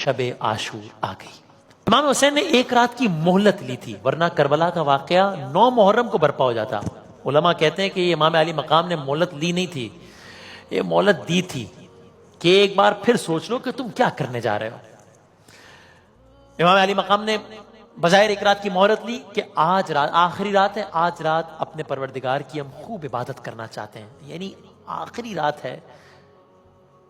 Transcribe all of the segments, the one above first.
شب عاشور آ گئی۔ امام حسین نے ایک رات کی مہلت لی تھی، ورنہ کربلا کا واقعہ 9 محرم کو برپا ہو جاتا۔ علماء کہتے ہیں کہ یہ امام علی مقام نے مہلت لی نہیں تھی، یہ مہلت دی تھی کہ ایک بار پھر سوچ لو کہ تم کیا کرنے جا رہے ہو۔ امام علی مقام نے بظاہر ایک رات کی مہلت لی کہ آج رات آخری رات ہے، آج رات اپنے پروردگار کی ہم خوب عبادت کرنا چاہتے ہیں، یعنی آخری رات ہے،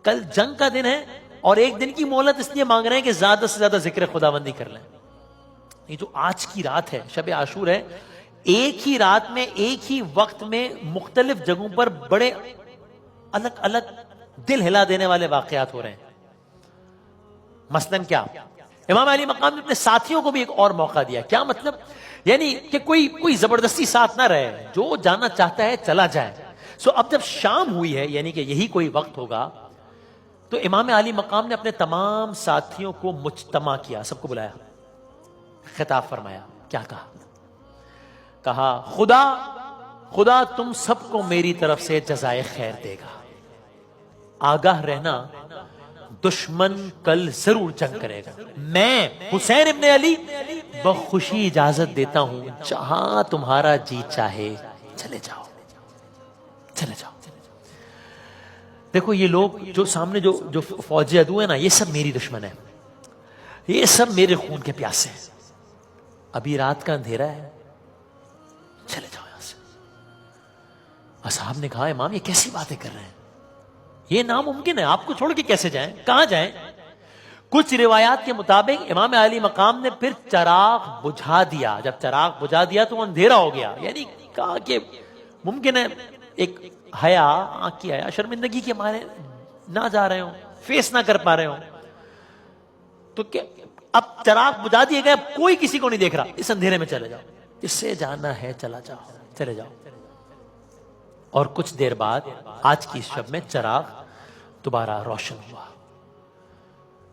کل جنگ کا دن ہے، اور ایک دن کی مہلت اس لیے مانگ رہے ہیں کہ زیادہ سے زیادہ ذکر خداوندی کر لیں۔ یہ جو آج کی رات ہے، شب عاشور ہے، ایک ہی رات میں ایک ہی وقت میں مختلف جگہوں پر بڑے الگ الگ دل ہلا دینے والے واقعات ہو رہے ہیں۔ مثلاً کیا؟ امام علی مقام نے اپنے ساتھیوں کو بھی ایک اور موقع دیا۔ کیا مطلب؟ یعنی کہ کوئی زبردستی ساتھ نہ رہے، جو جانا چاہتا ہے چلا جائے۔ اب جب شام ہوئی ہے، یعنی کہ یہی کوئی وقت ہوگا، تو امام علی مقام نے اپنے تمام ساتھیوں کو مجتمع کیا، سب کو بلایا، خطاب فرمایا۔ کیا کہا خدا تم سب کو میری طرف سے جزائے خیر دے گا، آگاہ رہنا دشمن کل ضرور جنگ کرے گا، میں حسین ابن علی بخوشی اجازت دیتا ہوں، جہاں تمہارا جی چاہے چلے جاؤ، چلے جاؤ۔ دیکھو یہ لوگ جو سامنے جو فوجی عدو ہیں نا، یہ سب میری دشمن ہیں، یہ سب میرے خون کے پیاسے ہیں، ابھی رات کا اندھیرا ہے، چلے جاؤ یہاں سے۔ اصحاب نے کہا امام یہ کیسی باتیں کر رہے ہیں، یہ ناممکن ہے، آپ کو چھوڑ کے کیسے جائیں، کہاں جائیں؟ کچھ روایات کے مطابق امام علی مقام نے پھر چراغ بجھا دیا، جب چراغ بجھا دیا تو اندھیرا ہو گیا، یعنی کہا کہ ممکن ہے ایک حیا، آنکھ کی حیا، شرمندگی کے مارے نہ جا رہے ہوں، فیس نہ کر پا رہے ہوں، تو کہ اب چراغ بجھا دیے گئے، اب کوئی کسی کو نہیں دیکھ رہا، اس اندھیرے میں چلے جاؤ، جس سے جانا ہے چلا جاؤ، چلے جاؤ۔ اور کچھ دیر بعد آج کی شب میں چراغ دوبارہ روشن ہوا۔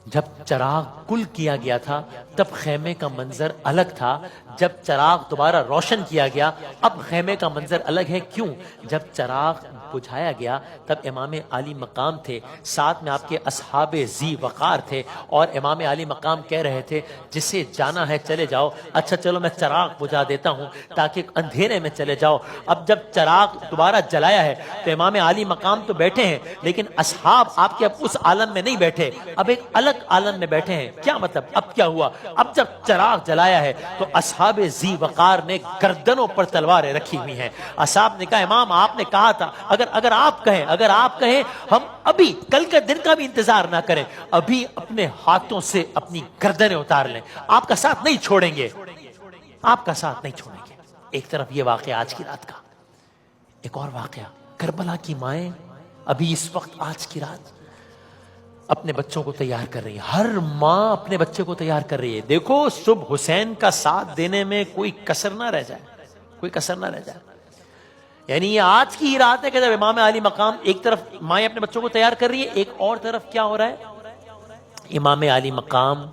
جب چراغ گل کیا گیا تھا تب خیمے کا منظر الگ تھا، جب چراغ دوبارہ روشن کیا گیا اب خیمے کا منظر الگ ہے۔ کیوں؟ جب چراغ بجھایا گیا تب امام علی مقام تھے، ساتھ میں آپ کے اصحاب ذی وقار تھے، اور امام علی مقام کہہ رہے تھے جسے جانا ہے چلے جاؤ، اچھا چلو میں چراغ بجھا دیتا ہوں تاکہ اندھیرے میں چلے جاؤ۔ اب جب چراغ دوبارہ جلایا ہے تو امام علی مقام تو بیٹھے ہیں، لیکن اصحاب آپ کے اب اس عالم میں نہیں بیٹھے، اب ایک الگ عالم میں بیٹھے ہیں۔ کیا مطلب؟ اب کیا ہوا؟ اب جب چراغ جلایا ہے تو اصحاب ذی وقار نے گردنوں پر تلواریں رکھی ہوئی ہیں۔ اصحاب نے کہا امام آپ نے کہا تھا اگر آپ کہیں ہم ابھی کل کا دن کا بھی انتظار نہ کریں، ابھی اپنے ہاتھوں سے اپنی گردنیں اتار لیں، آپ کا ساتھ نہیں چھوڑیں گے، آپ کا ساتھ نہیں چھوڑیں گے۔ ایک طرف یہ واقعہ آج کی رات کا، ایک اور واقعہ کربلا کی مائیں ابھی اس وقت آج کی رات اپنے بچوں کو تیار کر رہی ہے، ہر ماں اپنے بچے کو تیار کر رہی ہے۔ دیکھو صبح حسین کا ساتھ دینے میں کوئی کسر نہ رہ جائے، کوئی کسر نہ رہ جائے۔ یعنی یہ آج کی ہی رات ہے کہ جب امام علی مقام ایک طرف مائیں اپنے بچوں کو تیار کر رہی ہے، ایک اور طرف کیا ہو رہا ہے؟ امام علی مقام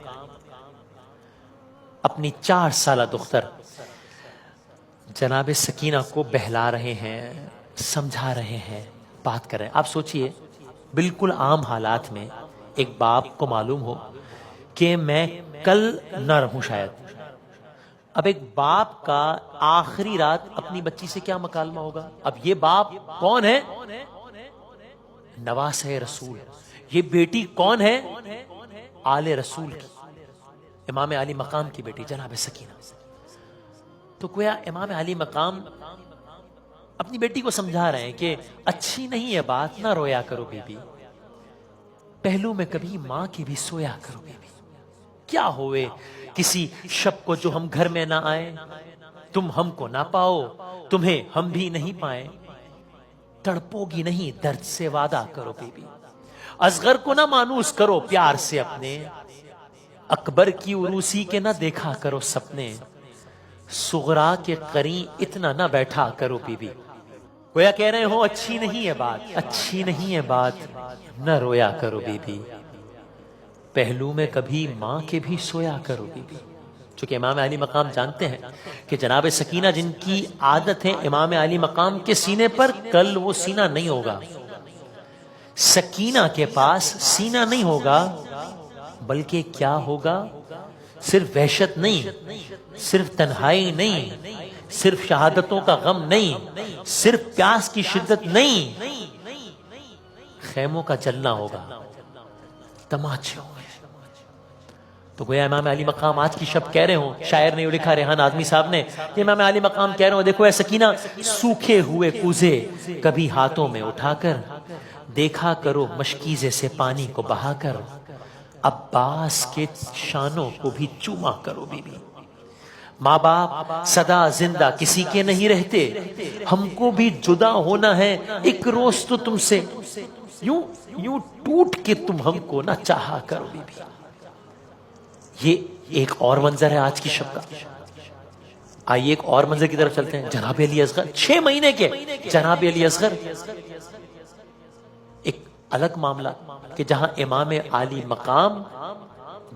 اپنی 4 سالہ دختر جناب سکینہ کو بہلا رہے ہیں، سمجھا رہے ہیں، بات کر رہے ہیں۔ آپ سوچئے بالکل عام حالات میں ایک باپ کو معلوم ہو کہ میں کل نہ رہوں شاید، اب ایک باپ کا آخری رات اپنی بچی سے کیا مکالمہ ہوگا؟ اب یہ باپ کون ہے؟ نواسہ رسول۔ یہ بیٹی کون ہے؟ آل رسول کی، امام علی مقام کی بیٹی جناب سکینہ۔ تو گویا امام علی مقام اپنی بیٹی کو سمجھا رہے ہیں کہ اچھی نہیں ہے بات، نہ رویا کرو بی بی، پہلو میں کبھی ماں کی بھی سویا کرو بی بی۔ کیا ہوئے کسی شب کو جو ہم گھر میں نہ آئے، تم ہم کو نہ پاؤ تمہیں ہم بھی نہیں پائیں، تڑپو گی نہیں درد سے وعدہ کرو بی بی، اصغر کو نہ مانوس کرو پیار سے اپنے، اکبر کی عروسی کے نہ دیکھا کرو سپنے، صغرا کے قرین اتنا نہ بیٹھا کرو بی بی۔ گویا کہہ رہے ہو اچھی نہیں ہے بات، اچھی نہیں ہے بات، نہ رویا کرو بی بی، پہلو میں کبھی ماں کے بھی سویا کرو بی بی۔ چونکہ امام علی مقام جانتے ہیں کہ جناب سکینہ جن کی عادت ہے امام علی مقام کے سینے پر، کل وہ سینہ نہیں ہوگا، سکینہ کے پاس سینہ نہیں ہوگا، بلکہ کیا ہوگا؟ صرف وحشت نہیں، صرف تنہائی نہیں، صرف شہادتوں کا غم نہیں، صرف پیاس کی شدت نہیں، خیموں کا جلنا ہوگا، تماچے ہوں گے۔ تو گویا امام علی مقام آج کی شب کہہ رہے ہوں، شاعر نے لکھا ریحان آدمی صاحب نے، کہ امام علی مقام کہہ رہے ہوں دیکھو اے سکینہ، سوکھے ہوئے کوزے کبھی ہاتھوں میں اٹھا کر دیکھا کرو مشکیزے سے پانی کو بہا کر، عباس کے شانوں کو بھی چوما کرو بی بی۔ ماں باپ سدا زندہ کسی کے نہیں رہتے، ہم کو بھی جدا ہونا ہے ایک روز تو تم سے، یوں یوں ٹوٹ کے تم ہم کو نہ چاہا کرو بی بی۔ یہ ایک اور منظر ہے آج کی شب کا۔ آئیے ایک اور منظر کی طرف چلتے ہیں۔ جناب علی اصغر 6 مہینے کے جناب علی اصغر، ایک الگ معاملہ کہ جہاں امام علی مقام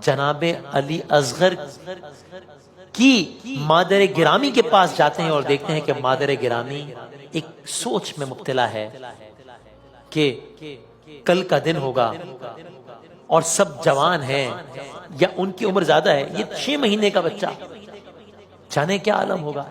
جناب علی اصغر کی مادر گرامی کے پاس جاتے ہیں اور دیکھتے ہیں کہ مادر گرامی ایک سوچ میں مبتلا ہے کہ کل کا دن ہوگا اور سب جوان ہیں یا ان کی عمر زیادہ ہے، یہ 6 مہینے کا بچہ، جانے کیا عالم ہوگا۔